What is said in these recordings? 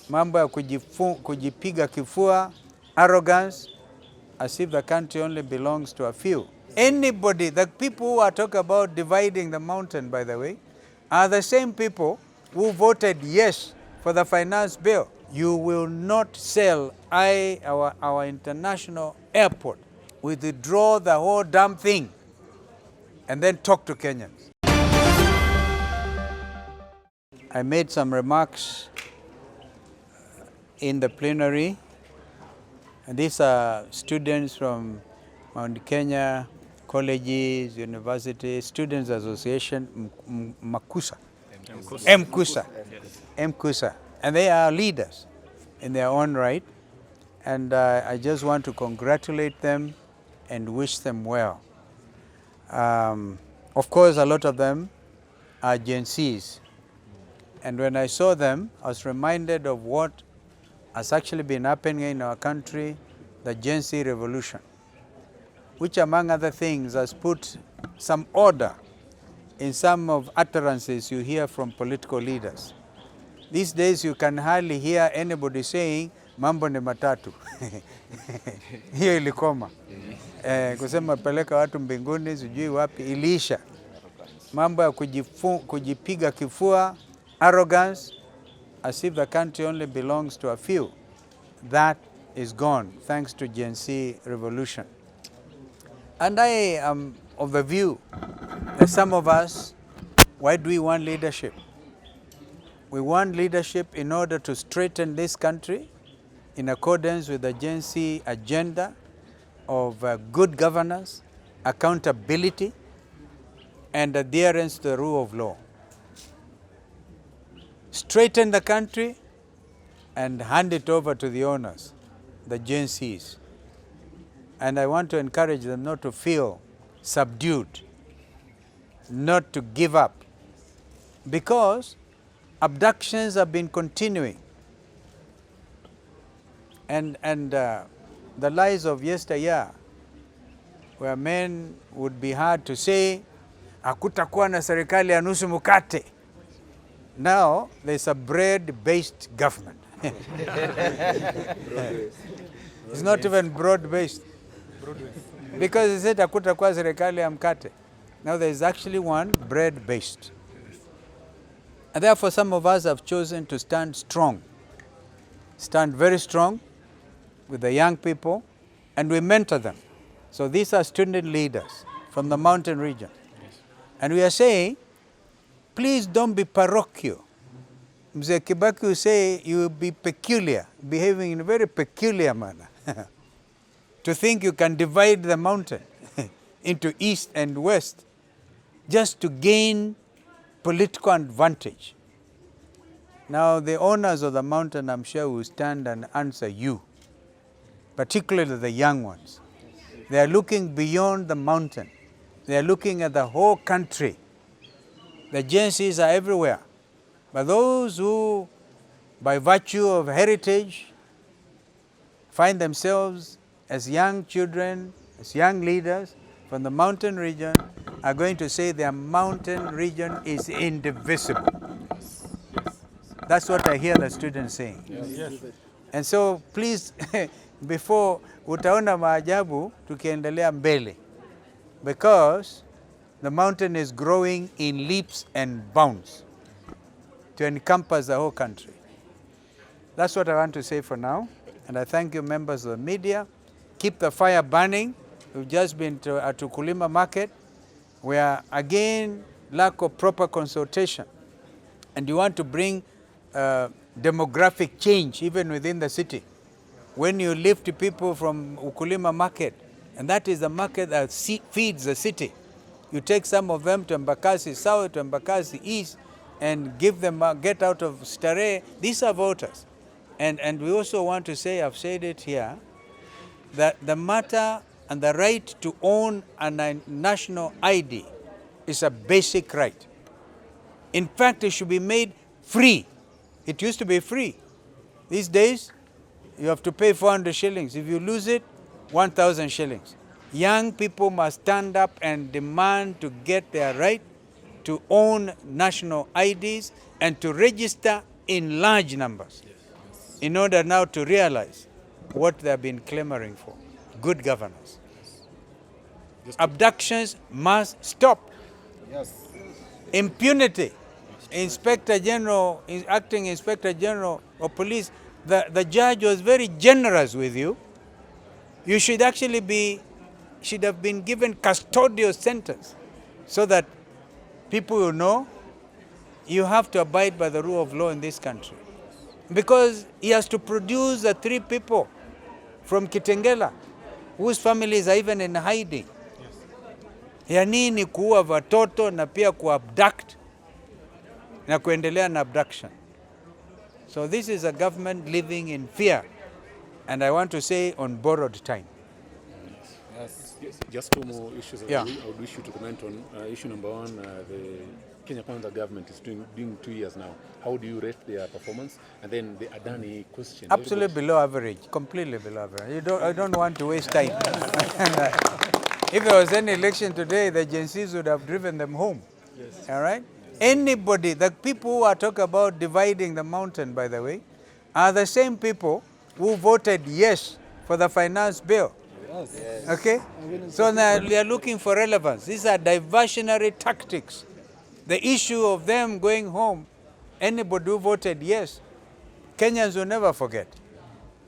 Mambo ya kujipiga kifua, arrogance, as if the country only belongs to a few. Anybody, the people who are talking about dividing the mountain, by the way, are the same people who voted yes for the finance bill. You will not sell our international airport. Withdraw the whole damn thing and then talk to Kenyans. I made some remarks in the plenary, and these are students from Mount Kenya colleges, universities, Students Association, MKUSA, and they are leaders in their own right, and I just want to congratulate them and wish them well. Of course, a lot of them are Gen Zs, and when I saw them, I was reminded of what has actually been happening in our country, the Gen Z revolution, which among other things has put some order in some of utterances you hear from political leaders. These days you can hardly hear anybody saying mambo ni matatu. Hiyo ilikoma. Kusema peleka watu mbinguni sijui wapi iliisha. Mambo ya kujipiga kifua, arrogance, as if the country only belongs to a few. That is gone thanks to Gen Z revolution. And I am of the view that some of us, why do we want leadership? We want leadership in order to straighten this country in accordance with the Gen Z agenda of good governance, accountability, and adherence to the rule of law. Straighten the country and hand it over to the owners, the Gen Zs. And I want to encourage them not to feel subdued, not to give up, because abductions have been continuing. And the lies of yesteryear, where men would be hard to say, hakutakuwa na serikali ya nusu mkate. Now there's a bread-based government. It's not even broad-based. Because they said hakutakuwa serikali ya mkate. Now there is actually one bread-based. And therefore some of us have chosen to stand strong. Stand very strong with the young people, and we mentor them. So these are student leaders from the mountain region. Yes. And we are saying, please don't be parochial. Mzee Kibaki will say you will be peculiar, behaving in a very peculiar manner. To think you can divide the mountain into east and west just to gain political advantage. Now the owners of the mountain, I'm sure, will stand and answer you, particularly the young ones. They are looking beyond the mountain. They are looking at the whole country. The Gen Zs are everywhere. But those who, by virtue of heritage, find themselves as young children, as young leaders from the mountain region, are going to say their mountain region is indivisible. Yes. That's what I hear the students saying. Yes. Yes. And so please, before utaona maajabu tukiendelea mbele, because the mountain is growing in leaps and bounds to encompass the whole country. That's what I want to say for now, and I thank you, members of the media. Keep the fire burning. We've just been to Tukulima market, where again lack of proper consultation, and you want to bring demographic change even within the city. When you lift people from Ukulima market, and that is the market that feeds the city, you take some of them to Embakasi South, to Embakasi East, and give them, get out of Starehe. These are voters. And we also want to say, I've said it here, that the matter and the right to own a national ID is a basic right. In fact, it should be made free. It used to be free. These days, you have to pay 400 shillings. If you lose it, 1,000 shillings. Young people must stand up and demand to get their right to own national IDs and to register in large numbers. Yes. in order now to realize what they have been clamoring for, good governance. Abductions must stop. Yes. Impunity. Inspector General, acting Inspector General of Police, the judge was very generous with you. You should actually should have been given custodial sentence so that people will know you have to abide by the rule of law in this country. Because he has to produce the 3 people from Kitengela whose families are even in hiding. Ya nini kuua watoto na pia kuabduct na kuendelea na abduction. So this is a government living in fear, and I want to say on borrowed time. Yes. Just 2 more issues Yeah. I would wish you to comment on. Issue number 1, the Kenya Kwanza government is doing 2 years now. How do you rate their performance? And then the Adani question. Absolutely below average, completely below average. I don't want to waste time. If there was any election today, the Gen Zs would have driven them home. Yes. All right? Anybody, the people who are talking about dividing the mountain, by the way, are the same people who voted yes for the finance bill. Yes. Okay? So now they are looking for relevance. These are diversionary tactics. The issue of them going home, anybody who voted yes, Kenyans will never forget.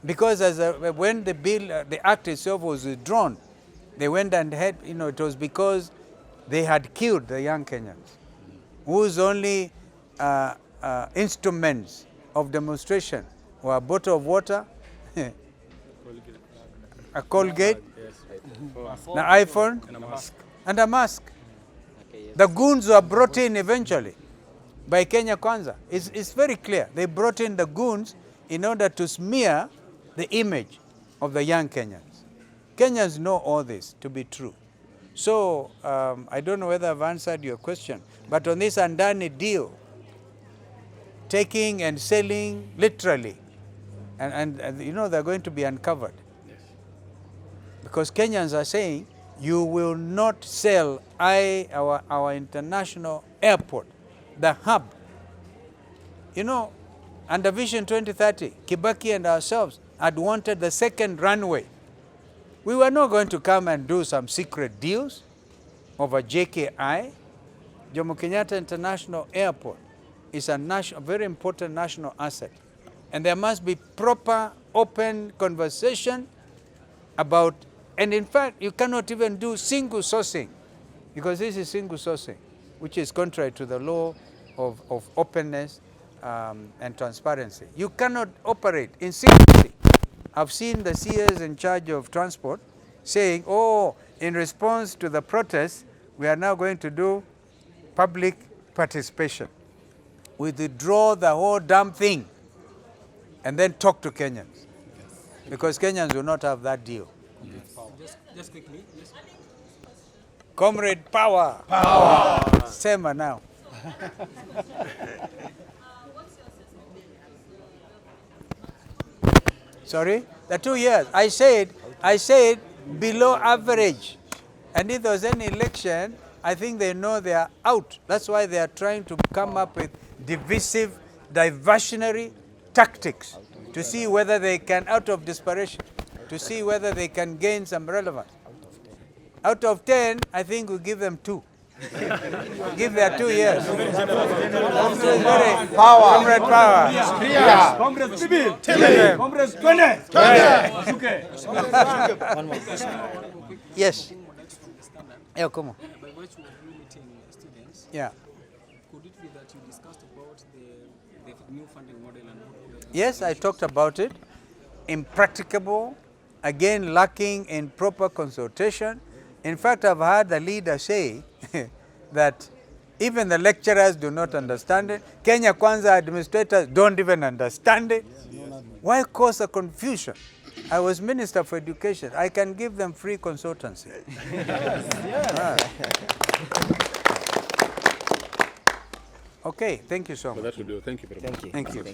Because when the bill, the act itself was withdrawn, they went and had, it was because they had killed the young Kenyans, whose only instruments of demonstration were a bottle of water, a Colgate, an iPhone, and a mask. The goons were brought in eventually by Kenya Kwanza. It's very clear. They brought in the goons in order to smear the image of the young Kenyans. Kenyans know all this to be true. So I don't know whether I've answered your question, but on this Andani deal, taking and selling literally, and they're going to be uncovered. Because Kenyans are saying, you will not sell our international airport, the hub. Under Vision 2030, Kibaki and ourselves had wanted the 2nd runway. We were not going to come and do some secret deals over JKI. Jomo Kenyatta International Airport is a very important national asset. And there must be proper, open conversation about, and in fact, you cannot even do single sourcing, because this is single sourcing, which is contrary to the law of openness and transparency. You cannot operate in secrecy. I've seen the CS in charge of transport saying, in response to the protests, we are now going to do public participation. We withdraw the whole damn thing and then talk to Kenyans. Because Kenyans will not have that deal. Just quickly. Comrade power. Power. Sema now. Sorry? The 2 years. I said below average. And if there was any election, I think they know they are out. That's why they are trying to come up with divisive, diversionary tactics to see whether they can, out of desperation, to see whether they can gain some relevance. Out of 10, I think we'll give them 2. Give their 2 years. Power. Comrade power. Yeah. Congress Bibi. Congress Yes. Yeah, come on. By virtue of you meeting students, Yeah. could it be that you discussed about the new funding model and what Yes, I talked about it. Impracticable, again lacking in proper consultation. In fact, I've heard the leader say that even the lecturers do not understand it. Kenya Kwanza administrators don't even understand it. Why cause a confusion? I was Minister for Education. I can give them free consultancy. Okay, thank you so much. That will do. Thank you very much. Thank you.